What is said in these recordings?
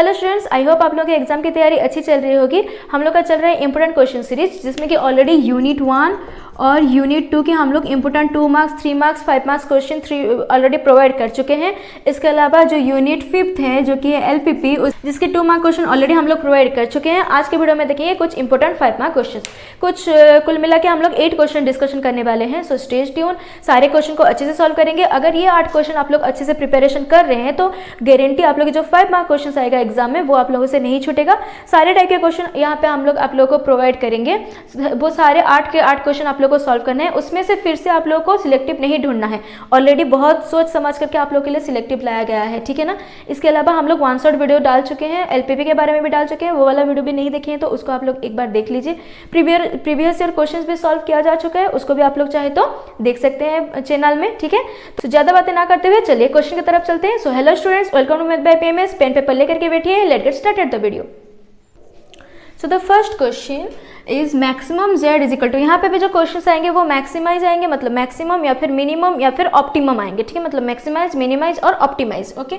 Hello students, I hope आप लोगों की एग्जाम की तैयारी अच्छी चल रही होगी। हम लोग का चल रहा है इंपोर्टेंट क्वेश्चन सीरीज, जिसमें कि ऑलरेडी यूनिट 1 और यूनिट 2 के हम लोग important 2 marks 3 marks 5 marks question 3 already provide कर चुके हैं। इसके अलावा जो यूनिट 5 है जो कि है LPP, जिसके 2 मार्क क्वेश्चन ऑलरेडी हम लोग प्रोवाइड कर चुके हैं। आज के वीडियो में देखिए कुछ इंपोर्टेंट 5 मार्क क्वेश्चन, कुछ कुल मिला के हम लोग 8 क्वेश्चन डिस्कशन करने वाले हैं। सो स्टे ट्यून, सारे क्वेश्चन को अच्छे से सॉल्व करेंगे। अगर ये 8 क्वेश्चन आप लोग अच्छे से प्रिपरेशन कर रहे हैं तो गारंटी आप लोग जो 5 मार्क क्वेश्चन आएगा एग्जाम में वो आप लोगों से नहीं छूटेगा। सारे टाइप के क्वेश्चन यहाँ पे हम लोग आप लोगों को प्रोवाइड करेंगे। वो सारे 8 के 8 क्वेश्चन आप लोग को सॉल्व करना है। उसमें से फिर से आप लोगों को सिलेक्टिव नहीं ढूंढना है, ऑलरेडी बहुत सोच समझ करके आप लोगों के लिए सिलेक्टिव लाया गया है, ठीक है ना। इसके अलावा हम लोग 1 शॉट वीडियो डाल चुके हैं, LPP के बारे में भी डाल चुके हैं। वो वाला वीडियो भी नहीं देखे हैं तो उसको आप लोग एक बार देख लीजिए। प्रीवियस ईयर क्वेश्चन भी सॉल्व किया जा चुका है, उसको भी आप लोग चाहे तो देख सकते हैं चैनल में, ठीक है। तो ज्यादा बातें ना करते हुए चलिए क्वेश्चन की तरफ चलते हैं। So hello students, welcome to math by PMS। Pen paper लेकर के बैठिए, let's get started the video. So the first question is maximum z is equal to, यहाँ पे भी जो क्वेश्चंस आएंगे वो मैक्सिमाइज आएंगे, मतलब मैक्सिमम या फिर मिनिमम या फिर ऑप्टिमम आएंगे, ठीक है। मतलब मैक्सिमाइज, मिनिमाइज और ऑप्टिमाइज, ओके।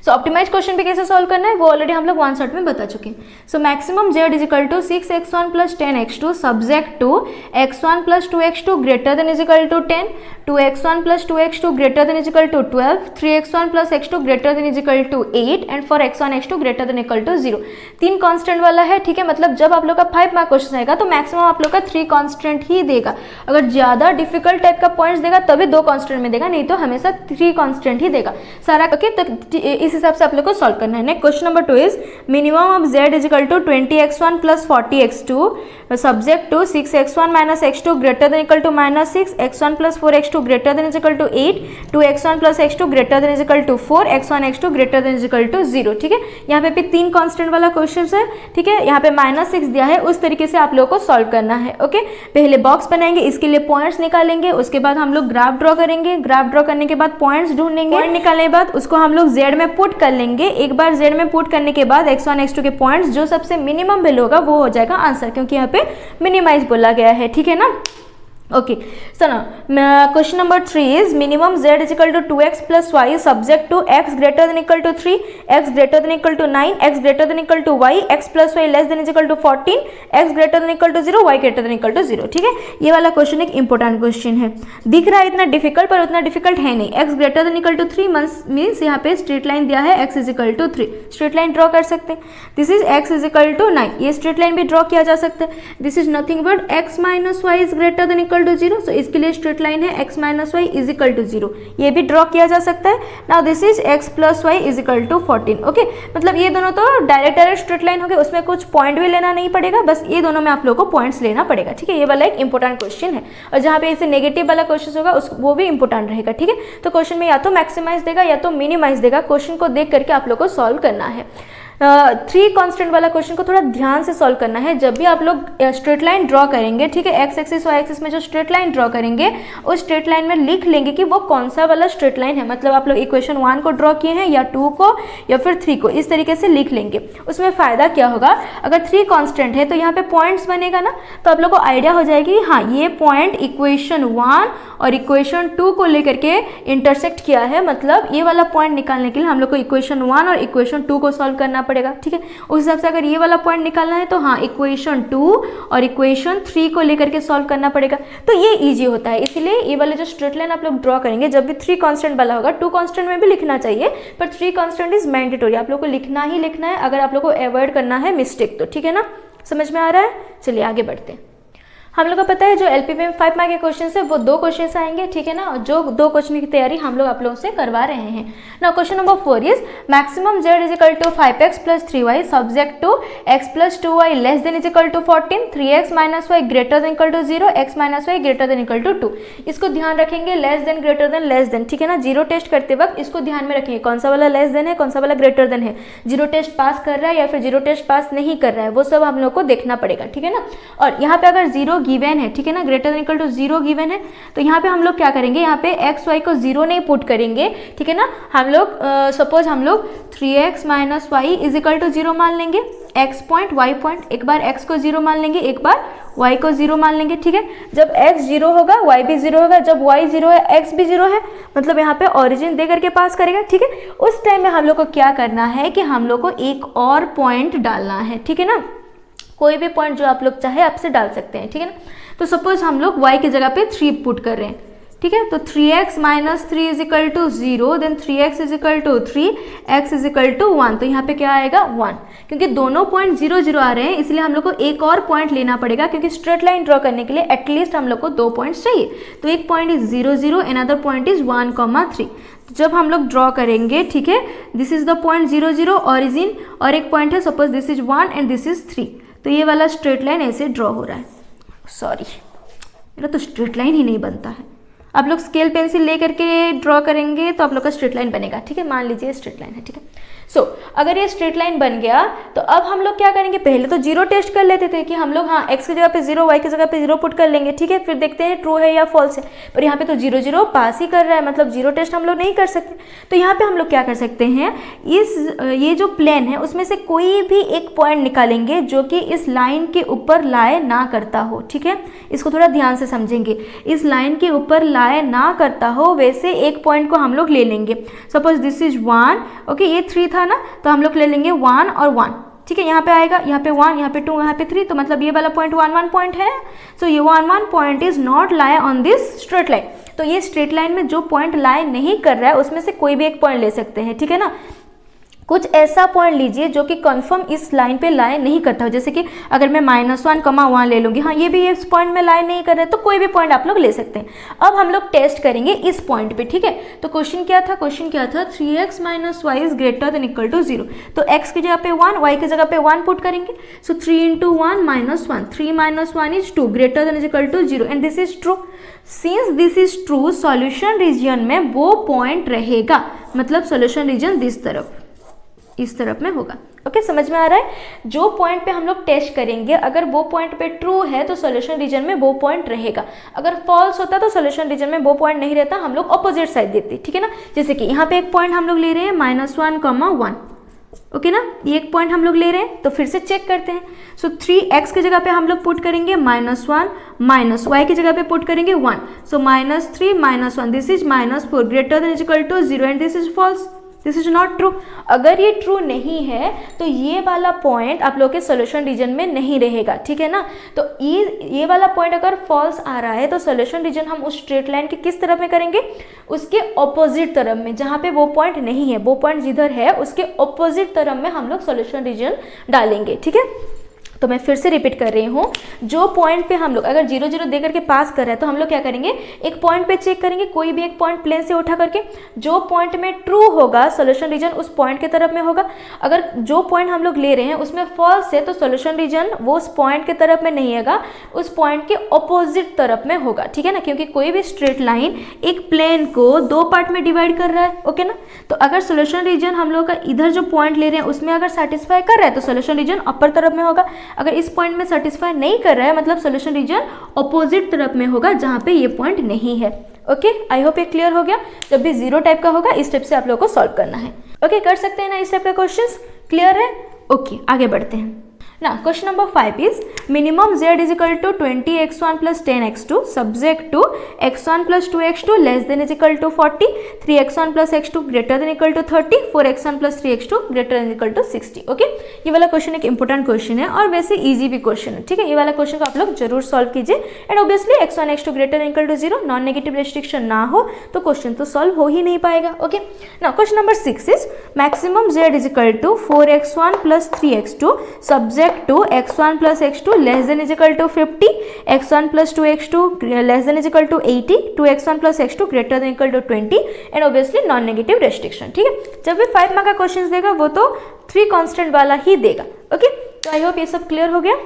सो ऑप्टिमाइज क्वेश्चन भी कैसे सॉल्व करना है वो ऑलरेडी हम लोग 1 शॉट में बता चुके हैं। So maximum z is equal to 6x1 plus 10x2 subject to x1 plus 2x2 greater than is equal to 10, 2x1 plus 2x2 greater than is equal to 12, 3x1 plus x2 greater than is equal to 8 and 4x1 x2 greater than equal to 0। 3 constant वाला है, ठीक है। मतलब जब आप लोग का 5 mark question आएगा तो मैक्सिमम आप लोग का 3 कांस्टेंट ही देगा। अगर ज्यादा डिफिकल्ट टाइप का पॉइंट्स देगा तभी 2 कांस्टेंट में देगा, नहीं तो हमेशा 3 कांस्टेंट ही देगा सारा, ओके। तो इस हिसाब से आप लोग को सॉल्व करना है। Next question number 2 is minimum of z is equal to 20x1 plus 40x2 subject to 6x1 minus x2 greater than equal to minus 6, x1 plus 4x2 greater than is equal to 8, 2x1 plus x2 greater than is equal to 4, x1 x2 greater than is equal to 0, ठीक है। यहाँ पे भी 3 constant वाला question है, ठीक है। यहाँ पे -6 दिया है, उस तरीके से आप लोगों को सॉल्व करना है, ओके। पहले बॉक्स बनाएंगे, इसके लिए पॉइंट्स निकालेंगे, उसके बाद हम लोग ग्राफ ड्रॉ करेंगे, ग्राफ ड्रॉ करने के बाद पॉइंट्स ढूंढेंगे, पॉइंट निकालने के बाद उसको हम लोग z में पुट कर लेंगे। एक बार z में पुट करने के बाद x1 x2 के पॉइंट्स जो सबसे मिनिमम वैल्यू होगा वो हो जाएगा आंसर, क्योंकि यहाँ पे मिनिमाइज बोला गया है, ठीक है ना। ओके, सो ना question number 3 is minimum z is equal to 2x plus y subject to x greater than equal to 3, x greater than equal to 9, x greater than equal to y, x plus y less than is equal to 14, x greater than equal to 0, y greater than equal to 0, ठीक है। ये वाला question एक important question है, दिख रहा है इतना डिफिकल्ट पर उतना डिफिकल्ट है नहीं। x greater than equal to 3 means यहाँ पे स्ट्रेट लाइन दिया है, x is equal to 3, straight line draw कर सकते हैं। This is x is equal to 9, ये स्ट्रेट लाइन भी ड्रॉ किया जा सकता है। This is nothing but x minus y is greater than equal to 0, so इसके लिए स्ट्रेट लाइन है x minus y is equal to 0, ये भी ड्रॉ किया जा सकता है। Now this is x plus y is equal to 14, okay. मतलब ये दोनों तो डायरेक्ट स्ट्रेट लाइन हो गए, उसमें कुछ पॉइंट भी लेना नहीं पड़ेगा, बस ये दोनों में आप लोगों को पॉइंट्स लेना पड़ेगा, ठीक है। ये वाला एक इंपॉर्टेंट क्वेश्चन है, और जहाँ पे इसे नेगेटिव वाला क्वेश्चन होगा वो भी इंपॉर्टेंट रहेगा, ठीक है। तो क्वेश्चन में या तो मैक्सिमाइज देगा या तो मिनिमाइज देगा, क्वेश्चन को देख करके आप लोग को सॉल्व करना है। 3 कांस्टेंट वाला क्वेश्चन को थोड़ा ध्यान से सॉल्व करना है। जब भी आप लोग स्ट्रेट लाइन ड्रॉ करेंगे, ठीक है, x एक्सिस y एक्सिस में जो स्ट्रेट लाइन ड्रॉ करेंगे उस स्ट्रेट लाइन में लिख लेंगे कि वो कौन सा वाला स्ट्रेट लाइन है। मतलब आप लोग इक्वेशन 1 को ड्रॉ किए हैं या 2 को या फिर 3 को, इस तरीके से लिख लेंगे। उसमें फायदा क्या होगा, अगर 3 कांस्टेंट है तो यहाँ पे पॉइंट्स बनेगा ना, तो आप लोग को आइडिया हो जाएगी हाँ ये पॉइंट इक्वेशन 1 और इक्वेशन 2 को लेकर के इंटरसेक्ट किया है। मतलब ये वाला पॉइंट निकालने के लिए हम लोग को इक्वेशन 1 और इक्वेशन 2 को सॉल्व करना पड़ेगा, ठीक है। उस हिसाब से अगर ये वाला पॉइंट निकालना है तो हाँ इक्वेशन 2 और इक्वेशन 3 को लेकर के सॉल्व करना पड़ेगा, तो ये इजी होता है। इसीलिए ये वाले जो स्ट्रेट लाइन आप लोग ड्रॉ करेंगे जब भी 3 कांस्टेंट वाला होगा, 2 कांस्टेंट में भी लिखना चाहिए पर 3 कांस्टेंट इज मैंडेटरी, आप लोग को लिखना ही लिखना है अगर आप लोग को अवॉइड करना है मिस्टेक तो, ठीक है ना। समझ में आ रहा है, चलिए आगे बढ़ते हैं। हम लोग को पता है जो LPP में 5 मार्क के क्वेश्चन है वो 2 क्वेश्चन आएंगे, ठीक है ना, और जो 2 क्वेश्चन की तैयारी हम लोग आप लोगों से करवा रहे हैं ना। Question number 4 is maximum z is equal to 5x plus 3y subject to x plus 2y less than is equal to 14, 3x minus y greater than equal to 0, x minus y greater than equal to 2। इसको ध्यान रखेंगे, less than greater than less than, ठीक है ना। Zero test करते वक्त इसको ध्यान में रखेंगे, कौन सा वाला लेस देन है, कौन सा वाला ग्रेटर देन है, जीरो टेस्ट पास कर रहा है या फिर जीरो टेस्ट पास नहीं कर रहा है, वो सब हम लोग को देखना पड़ेगा, ठीक है ना। और यहाँ पे अगर 0 गिवन है, ठीक है ना, greater than equal to 0 given है, तो यहाँ पे हम लोग क्या करेंगे, यहाँ पे x y को 0 नहीं पुट करेंगे, ठीक है ना। हम लोग सपोज हम लोग 3x minus y is equal to 0 मान लेंगे, x पॉइंट y पॉइंट, एक बार x को 0 मान लेंगे, एक बार y को 0 मान लेंगे, ठीक है। जब x 0 होगा y भी 0 होगा, जब y 0 है x भी 0 है, मतलब यहाँ पे ओरिजिन दे करके पास करेगा, ठीक है। उस टाइम में हम लोग को क्या करना है कि हम लोग को एक और पॉइंट डालना है, ठीक है ना। कोई भी पॉइंट जो आप लोग चाहे आपसे डाल सकते हैं, ठीक है ना। तो सपोज हम लोग y की जगह पे 3 पुट कर रहे हैं, ठीक है। तो 3x minus 3 is equal to 0, then 3x is equal to 3, x is equal to 1। तो यहाँ पे क्या आएगा 1, क्योंकि दोनों पॉइंट 0 0 आ रहे हैं, इसलिए हम लोग को एक और पॉइंट लेना पड़ेगा, क्योंकि स्ट्रेट लाइन ड्रॉ करने के लिए एटलीस्ट हम लोग को 2 पॉइंट्स चाहिए। तो एक point is 0 0, another point is 1, 3। तो जब हम लोग ड्रॉ करेंगे, ठीक है, this is the point 0 0 origin, और एक पॉइंट है suppose this is 1 and this is 3। तो ये वाला स्ट्रेट लाइन ऐसे ड्रॉ हो रहा है। सॉरी, मेरा तो स्ट्रेट लाइन ही नहीं बनता है। आप लोग स्केल पेंसिल ले करके ड्रॉ करेंगे तो आप लोग का स्ट्रेट लाइन बनेगा, ठीक है। मान लीजिए स्ट्रेट लाइन है, ठीक है। सो अगर ये स्ट्रेट लाइन बन गया तो अब हम लोग क्या करेंगे, पहले तो 0 टेस्ट कर लेते थे कि हम लोग हाँ x की जगह पे 0, y की जगह पे 0 पुट कर लेंगे, ठीक है। फिर देखते हैं ट्रू है या फॉल्स है, पर यहाँ पे तो 0 0 पास ही कर रहा है, मतलब 0 टेस्ट हम लोग नहीं कर सकते। तो यहाँ पे हम लोग क्या कर सकते हैं, ये जो प्लेन है उसमें से कोई भी एक पॉइंट निकालेंगे जो कि इस लाइन के ऊपर लाए ना करता हो, ठीक है। इसको थोड़ा ध्यान से समझेंगे, इस लाइन के ऊपर लाए ना करता हो वैसे एक पॉइंट को हम लोग ले लेंगे। सपोज दिस इज 1, ओके, ये 3 था ना, तो हम लोग ले लेंगे 1 और 1, ठीक है। यहाँ पे आएगा, यहाँ पे 1, यहाँ पे 2, यहाँ पे 3, तो मतलब ये वाला पॉइंट 1 1 पॉइंट है। सो ये 1 1 point is not lie on this straight line. तो ये स्ट्रेट लाइन में जो पॉइंट लाई नहीं कर रहा है उसमें से कोई भी एक पॉइंट ले सकते हैं, ठीक है ना। कुछ ऐसा पॉइंट लीजिए जो कि कंफर्म इस लाइन पे लाइन नहीं करता हो, जैसे कि अगर मैं -1, 1 ले लूँगी, हाँ ये भी इस पॉइंट में लाइन नहीं कर रहे, तो कोई भी पॉइंट आप लोग ले सकते हैं। अब हम लोग टेस्ट करेंगे इस पॉइंट पे, ठीक है। तो क्वेश्चन क्या था, 3x minus y is greater than equal to 0। तो x की जगह पे 1, y की जगह पे 1 पुट करेंगे। So 3 × 1 - 1, 3 - 1 is 2, greater than is equal to 0, and this is true. Since this is true, solution region में वो पॉइंट रहेगा, मतलब सॉल्यूशन रीजन दिस तरफ, इस तरफ में होगा। ओके, समझ में आ रहा है। जो पॉइंट पे हम लोग टेस्ट करेंगे, अगर वो पॉइंट पे ट्रू है तो सॉल्यूशन रीजन में वो पॉइंट रहेगा, अगर फॉल्स होता तो सॉल्यूशन रीजन में वो पॉइंट नहीं रहता, हम लोग अपोजिट साइड देते, ठीक है ना। जैसे कि यहाँ पे एक पॉइंट हम लोग ले रहे हैं -1, 1, ओके ना, ये एक पॉइंट हम लोग ले रहे हैं, तो फिर से चेक करते हैं। सो 3x की जगह पे हम लोग पुट करेंगे -1, माइनस y की जगह पे पुट करेंगे 1, so -3 - 1, this is -4, greater than is equal to 0, and this is false, this is not true. अगर ये ट्रू नहीं है तो ये वाला पॉइंट आप लोग के सॉल्यूशन रीजन में नहीं रहेगा, ठीक है ना। तो ये वाला पॉइंट अगर फॉल्स आ रहा है तो सॉल्यूशन रीजन हम उस स्ट्रेट लाइन के किस तरफ में करेंगे, उसके ऑपोजिट तरफ में, जहाँ पे वो पॉइंट नहीं है, वो पॉइंट जिधर है उसके ऑपोजिट तरफ में हम लोग सॉल्यूशन रीजन डालेंगे, ठीक है। तो मैं फिर से रिपीट कर रही हूँ, जो पॉइंट पे हम लोग अगर 0 0 दे करके पास कर रहे हैं तो हम लोग क्या करेंगे, एक पॉइंट पे चेक करेंगे, कोई भी एक पॉइंट प्लेन से उठा करके, जो पॉइंट में ट्रू होगा सॉल्यूशन रीजन उस पॉइंट के तरफ में होगा। अगर जो पॉइंट हम लोग ले रहे हैं उसमें फॉल्स है तो सॉल्यूशन रीजन वो उस पॉइंट के तरफ में नहीं होगा, उस पॉइंट के ऑपोजिट तरफ में होगा, ठीक है ना। क्योंकि कोई भी स्ट्रेट लाइन एक प्लेन को 2 पार्ट में डिवाइड कर रहा है, ओके ना। तो अगर सॉल्यूशन रीजन हम लोग का इधर जो पॉइंट ले रहे हैं उसमें अगर सेटिस्फाई कर रहा है तो सॉल्यूशन रीजन अपर तरफ में होगा, अगर इस पॉइंट में सेटिस्फाई नहीं कर रहा है मतलब सॉल्यूशन रीजन ऑपोजिट तरफ में होगा जहां पे ये पॉइंट नहीं है। ओके, आई होप ये क्लियर हो गया। जब भी 0 टाइप का होगा इस टाइप से आप लोग को सॉल्व करना है। ओके, कर सकते हैं ना इस टाइप का क्वेश्चंस, क्लियर है। ओके, आगे बढ़ते हैं ना। Question number 5 is minimum z is equal to 20x1 plus 10x2 subject to x1 plus 2x2 less than is equal to 40, 3x1 plus x2 greater than equal to 30, 4x1 plus 3x2 greater than equal to 60। Okay, ये वाला question एक important question है और वैसे easy भी question है, ठीक है। ये वाला क्वेश्चन को आप लोग जरूर सॉल्व कीजिए, and obviously x1 x2 greater than equal to 0, non negative restriction ना हो तो क्वेश्चन तो सॉल्व हो ही नहीं पाएगा। Okay, now question number 6 is maximum z is equal to 4x1 plus 3x2 subject to x1 plus x2 less than is equal to 50, x1 plus 2x2 less than is equal to 80, 2x1 plus x2 greater than equal to 20, and obviously non negative restriction, ठीक है। जब भी 5 mark का question देगा वो तो 3 constant वाला ही देगा। ओके, तो आई होप ये सब क्लियर हो गया।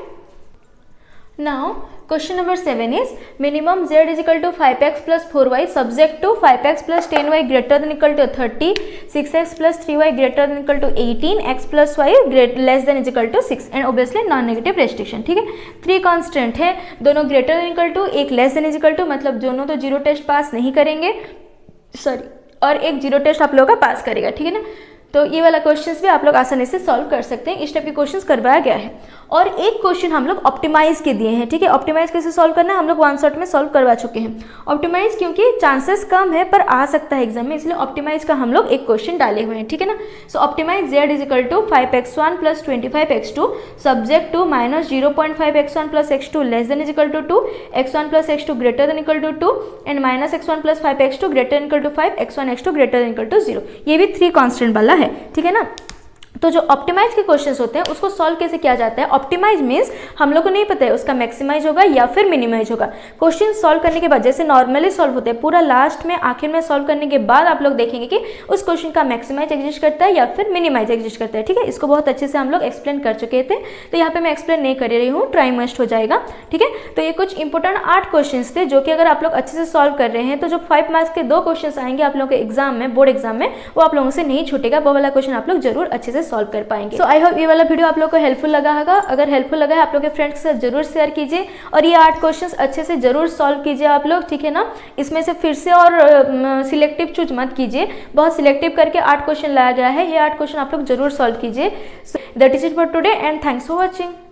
Now question number 7 is minimum z is equal to 5x plus 4y subject to 5x plus 10y greater than equal to 30, 6x plus 3y greater than equal to 18, x plus y less than is equal to 6, and obviously non negative restriction, ठीक है। 3 constant है, दोनों greater than equal to, एक less than is equal to, मतलब दोनों तो 0 test pass नहीं करेंगे, सॉरी, और एक 0 टेस्ट आप लोगों का पास करेगा, ठीक है ना। तो ये वाला क्वेश्चंस भी आप लोग आसानी से सॉल्व कर सकते हैं, इस टाइप के क्वेश्चंस करवाया गया है। और एक क्वेश्चन हम लोग ऑप्टिमाइज के दिए हैं, ठीक है। ऑप्टिमाइज कैसे सॉल्व करना है हम लोग वन शॉट में सॉल्व करवा चुके हैं। ऑप्टिमाइज क्योंकि चांसेस कम है पर आ सकता है एग्जाम में, इसलिए ऑप्टिमाइज का हम लोग एक क्वेश्चन डाले हुए हैं, ठीक है ना। So optimize z is equal to 5x1 plus 25x2 subject to minus 0.5x1 plus x2 less than is equal to 2, x1 plus x2 greater than equal to 2 and minus x1 plus 5x2 greater than equal to 5, x1 x2 greater than equal to 0। ये भी 3 constant वाला है, ठीक है ना। तो जो optimise के क्वेश्चंस होते हैं उसको सॉल्व कैसे किया जाता है। ऑप्टिमाइज मीन्स हम लोग को नहीं पता है उसका मैक्सिमाइज होगा या फिर मिनिमाइज होगा। क्वेश्चन सॉल्व करने के बाद जैसे नॉर्मली सॉल्व होते हैं, पूरा लास्ट में आखिर में सॉल्व करने के बाद आप लोग देखेंगे कि उस क्वेश्चन का मैक्सिमाइज एग्जिस्ट करता है या फिर मिनिमाइज एग्जिस्ट करता है, ठीक है। इसको बहुत अच्छे से हम लोग एक्सप्लेन कर चुके थे, तो यहाँ पे मैं एक्सप्लेन नहीं कर रही हूँ, ट्राई मस्ट हो जाएगा, ठीक है। तो ये कुछ इंपॉर्टेंट 8 क्वेश्चन थे जो कि अगर आप लोग अच्छे से सॉल्व कर रहे हैं तो जो 5 मार्क्स के 2 क्वेश्चन आएंगे आप लोगों के एग्जाम में, बोर्ड एग्जाम में, वो आप लोगों से नहीं छूटेगा। वो वाला क्वेश्चन आप लोग जरूर अच्छे से सॉल्व कर पाएंगे। सो आई होप ये वाला वीडियो आप लोग को हेल्पफुल लगा होगा। अगर हेल्पफुल लगा है आप लोग के फ्रेंड्स के साथ जरूर शेयर कीजिए और ये 8 क्वेश्चंस अच्छे से जरूर सॉल्व कीजिए आप लोग, ठीक है ना। इसमें से फिर से और सिलेक्टिव चूज मत कीजिए, बहुत सिलेक्टिव करके 8 क्वेश्चन लाया गया है, ये 8 क्वेश्चन आप लोग जरूर सॉल्व कीजिए। That is it for today and thanks for watching.